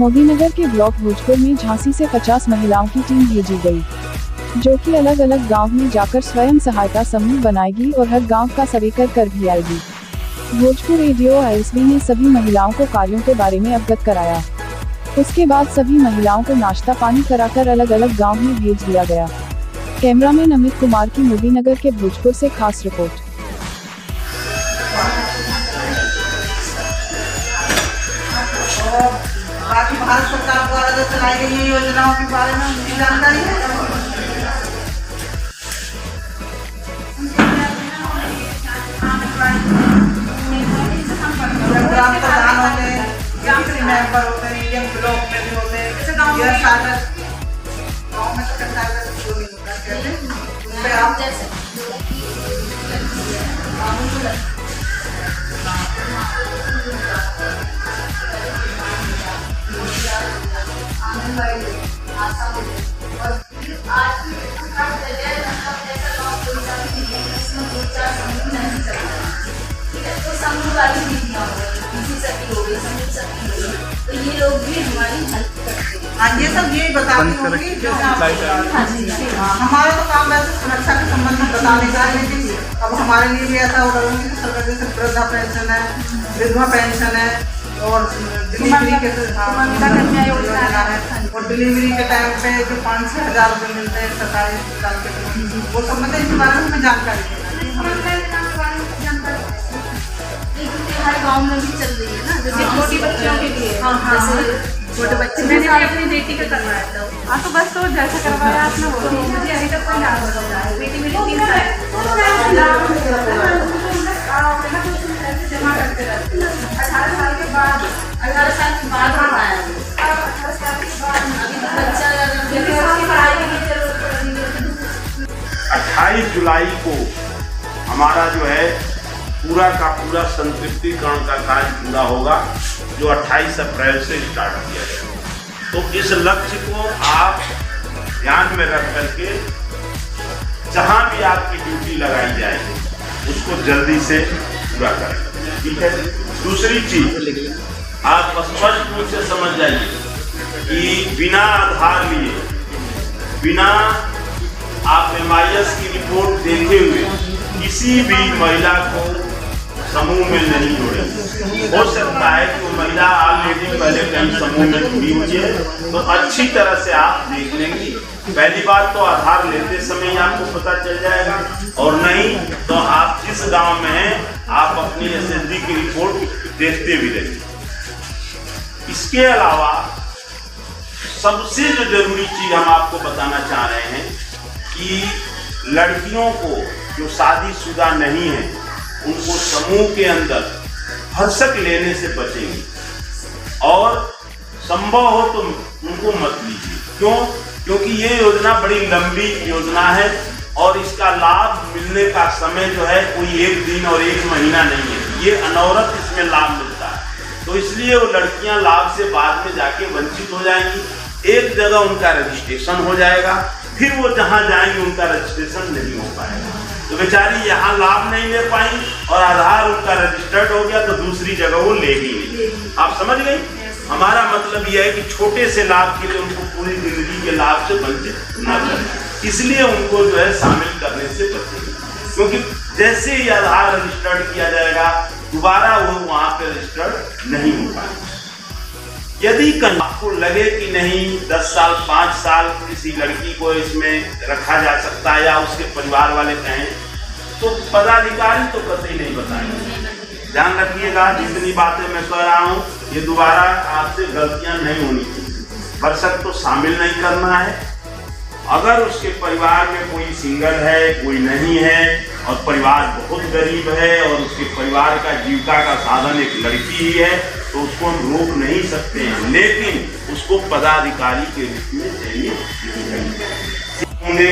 मोदीनगर के ब्लॉक भोजपुर में झांसी से 50 महिलाओं की टीम भेजी गई, जो कि अलग अलग गांव में जाकर स्वयं सहायता समूह बनाएगी और हर गांव का सर्वे कर भी आएगी। भोजपुर एडीओ आईएसबी ने सभी महिलाओं को कार्यों के बारे में अवगत कराया। उसके बाद सभी महिलाओं को नाश्ता पानी कराकर अलग अलग गांव में भेज दिया गया। कैमरामैन अमित कुमार की मोदीनगर के भोजपुर से खास रिपोर्ट। बाकी भारत सरकार द्वारा जो चलाई गई योजनाओं के बारे में उनकी जानकारी है। ग्राम प्रधान होते हैं, मेंबर होते हैं, ब्लॉक में भी होते हैं, गाँव में तो तो ये लोग भी हमारी हेल्प करते हैं। हाँ, ये सब यही बताते होंगे जो हमारा तो काम वैसे सुरक्षा के संबंध में बताने का है, लेकिन अब हमारे लिए भी ऐसा हो रहा है कि सरकार जैसे वृद्धा पेंशन है, विधवा पेंशन है और डिलीवरी के योजना है और डिलीवरी के टाइम पे जो 5-6 हज़ार रुपये मिलते हैं सरकारी अस्पताल के, वो सब मतलब इसके बारे में हमें जानकारी देना। हर गांव में भी चल रही है ना, जैसे छोटी बच्चियों के लिए। जैसे छोटे बच्चे मैंने अपनी बेटी का करवाया था। हाँ तो बस तो जैसा करवाया आपने वो मुझे अभी तक कोई नाम बताया। बेटी मेरी 3 साल जमा करते रहते 18 साल के बाद बताया। 18 साल के बाद बच्चा पढ़ाई की जरूरत पड़ेगी। 28 जुलाई को हमारा जो है पूरा का पूरा संतृप्तिकरण का कार्य पूरा होगा, जो 28 अप्रैल से स्टार्ट किया गया। तो इस लक्ष्य को आप ध्यान में रख करके जहां भी आपकी ड्यूटी लगाई जाएगी उसको जल्दी से पूरा करें, ठीक है। दूसरी चीज आप स्पष्ट रूप से समझ जाइए कि बिना आधार लिए, बिना आप MIS की रिपोर्ट देखे हुए किसी भी महिला को समूह में नहीं जोड़े। हो सकता है कि वो महिला ऑलरेडी पहले कहीं समूह में जुड़ी हुई है, तो अच्छी तरह से आप देख लेंगे। पहली बात तो आधार लेते समय ही आपको पता चल जाएगा, और नहीं तो आप जिस गांव में हैं आप अपनी SSD की रिपोर्ट देखते भी रहेंगे। इसके अलावा सबसे जो जरूरी चीज हम आपको बताना चाह रहे हैं कि लड़कियों को जो शादीशुदा नहीं है उनको समूह के अंदर भरसक लेने से बचेंगे, और संभव हो तो उनको मत लीजिए। क्यों? क्योंकि ये योजना बड़ी लंबी योजना है और इसका लाभ मिलने का समय जो है कोई 1 दिन और 1 महीना नहीं है, ये अनवरत इसमें लाभ मिलता है। तो इसलिए वो लड़कियां लाभ से बाद में जाके वंचित हो जाएंगी। एक जगह उनका रजिस्ट्रेशन हो जाएगा, फिर वो जहां जाएंगे उनका रजिस्ट्रेशन नहीं हो पाएगा, तो बेचारी यहाँ लाभ नहीं ले पाई और आधार उनका रजिस्टर्ड हो गया तो दूसरी जगह वो लेगी नहीं। आप समझ गई? हमारा मतलब यह है कि छोटे से लाभ के लिए उनको पूरी जिंदगी के लाभ से वंचित न करें, इसलिए उनको जो है शामिल करने से बचेंगे। क्योंकि जैसे ही आधार रजिस्टर्ड किया जाएगा दोबारा वो वहां पे रजिस्टर्ड नहीं हो पाएगा। यदि कहीं आपको लगे कि नहीं 10 साल 5 साल किसी लड़की को इसमें रखा जा सकता है या उसके परिवार वाले कहें, तो पदाधिकारी तो कतई नहीं बताएंगे। ध्यान रखिएगा, जितनी बातें मैं कह रहा हूँ ये दोबारा आपसे गलतियां नहीं होनी चाहिए। भरसक तो शामिल नहीं करना है। अगर उसके परिवार में कोई सिंगल है, कोई नहीं है और परिवार बहुत गरीब है और उसके परिवार का जीविका का साधन एक लड़की ही है, तो उसको हम रोक नहीं सकते हैं, लेकिन उसको पदाधिकारी के रूप में चाहिए होंगे।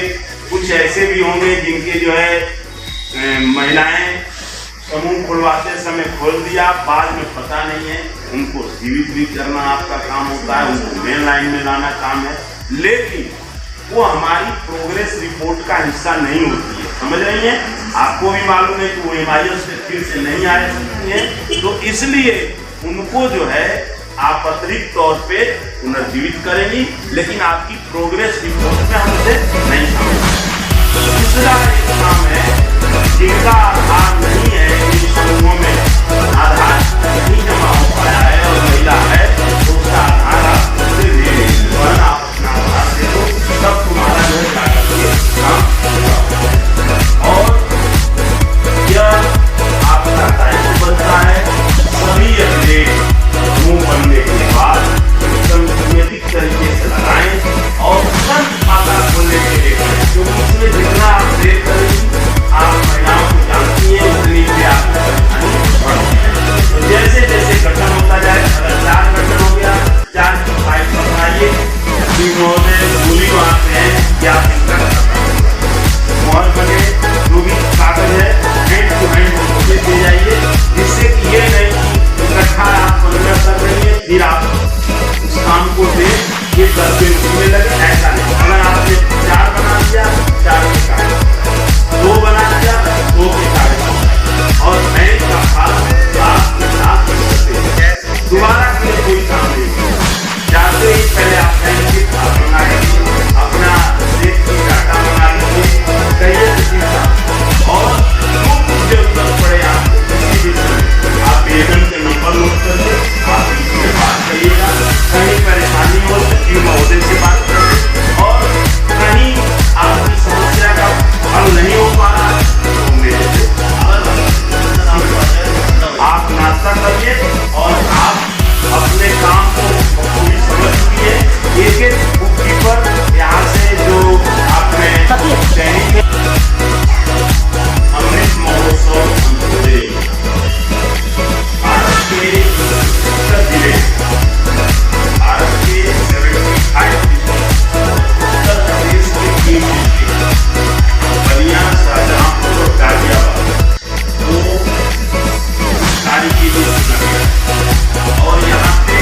कुछ ऐसे भी होंगे जिनके जो है महिलाएं समूह खुलवाते समय खोल दिया, बाद में पता नहीं है, उनको जीवित भी करना आपका काम होता है, उनको मेन लाइन में लाना काम है, लेकिन वो हमारी प्रोग्रेस रिपोर्ट का हिस्सा नहीं होती है। समझ रही हैं? आपको भी मालूम है कि वो MIS से फिर से नहीं आ सकती हैं, तो इसलिए उनको जो है आप अतिरिक्त तौर पे पुनर्जीवित करेंगी, लेकिन आपकी प्रोग्रेस रिपोर्ट में हमसे नहीं शामिल। दूसरा एक काम है जिनका आधार नहीं है, इन समूहों में आधार नहीं जमा हो पाया है और महिला है तो उसका आधार आप उससे ले लेंगे, वरना आप अपना आधार दे दो, तब तुम्हारा जो है जाकर के काम होगा। और यह आपका दायित्व बनता है सभी अपडेट समूह बनने के बाद एकदम नियमित तरीके से लगाएं और तुरंत खाता खोलने के लिए करें, क्योंकि इसमें जितना आप देर करेंगी आप महिलाओं को जानती हैं उतनी भी आपको परेशानी बढ़ती है। तो जैसे जैसे गठन होता जाए, अगर 4 गठन हो गया 4 की फाइल बनाइए, महोदय गोली वहाँ पे है कि आप इनका मोहर बने, जो भी कागज है हैंड टू हैंड दे दिए जाइए, जिससे कि ये नहीं कि इकट्ठा आप 15 कर रही है फिर आप उस काम को दे ये करते रुकने लगे, ऐसा नहीं। अगर आपने 4 बना दिया 4 के कागज, 2 बना दिया 2 के कागज, और बैंक का फार्म आपके साथ दोबारा के लिए कोई काम नहीं जाते ही पहले आप बैंक के फार्म मंगा लीजिए, अपना सेफ्टी डाटा मंगा लीजिए, कहिए किसी का, और जो जरूरत पड़े आपको किसी भी समय आप एजेंट के नंबर नोट करके आप इनसे बात करिएगा। कहीं परेशानी हो सचिव महोदय से बात करिए, और कहीं आपकी समस्या का हल नहीं हो पा रहा तो मेरे से आप नाश्ता करिए और आप अपने काम को पूरी समझ चुकी है। एक बुक कीपर यहाँ से जो आपने दैनिक अमृत महोत्सव भारत के उत्तर जिले, भारत के 75 उत्तर प्रदेश के 3 डिस्ट्रिक्ट बलिया, शाहजहांपुर और गाजियाबाद को कार्य के लिए चुना गया और यहाँ पे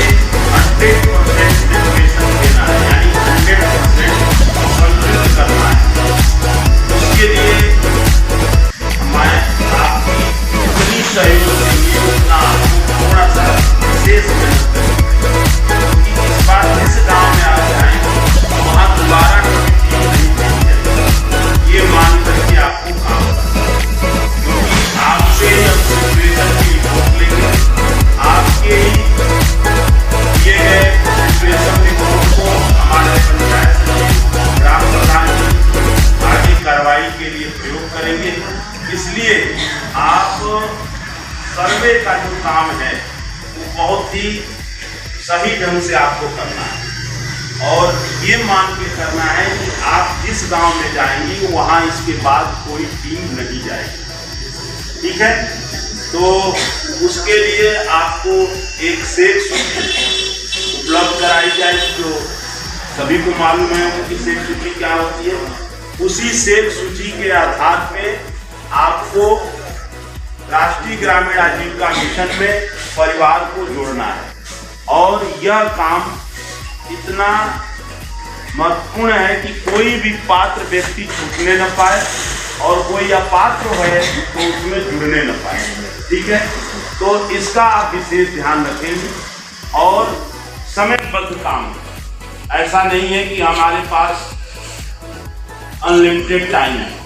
100% रिजर्वेशन देना है, यानी 100% संतुलित करना है। उसके लिए हमारे आपकी जितनी सहयोग देंगे उतना आपको थोड़ा सा विशेष मेहनत करेंगे, क्योंकि इस बार जिस गाँव में आप जाएंगे वहाँ दोबारा कभी टीम नहीं भेजी जाएगी, ये मान करके आपको काम करना है, क्योंकि आपसे जब सिचुएशन की रिपोर्ट लेंगे आपके ही दिए गए सिचुएशन रिपोर्ट को हमारे पंचायत सचिव, ग्राम प्रधान जी आगे कार्रवाई के लिए प्रयोग करेंगे। इसलिए आप सर्वे का जो काम है वो बहुत ही सही ढंग से आपको करना है और ये मान के करना है कि आप जिस गांव में जाएंगी वहां इसके बाद कोई टीम नहीं जाएगी, ठीक है। तो उसके लिए आपको एक सेठ सूची उपलब्ध कराई जाएगी, जो सभी को मालूम है उनकी सेठ सूची क्या होती है। उसी सेठ सूची के आधार पे आपको राष्ट्रीय ग्रामीण आजीविका मिशन में परिवार को जोड़ना है और यह काम इतना महत्वपूर्ण है कि कोई भी पात्र व्यक्ति छूटने न पाए और कोई अपात्र है तो उसमें जुड़ने न पाए, ठीक है। तो इसका आप विशेष ध्यान रखेंगे और समयबद्ध काम, ऐसा नहीं है कि हमारे पास अनलिमिटेड टाइम है।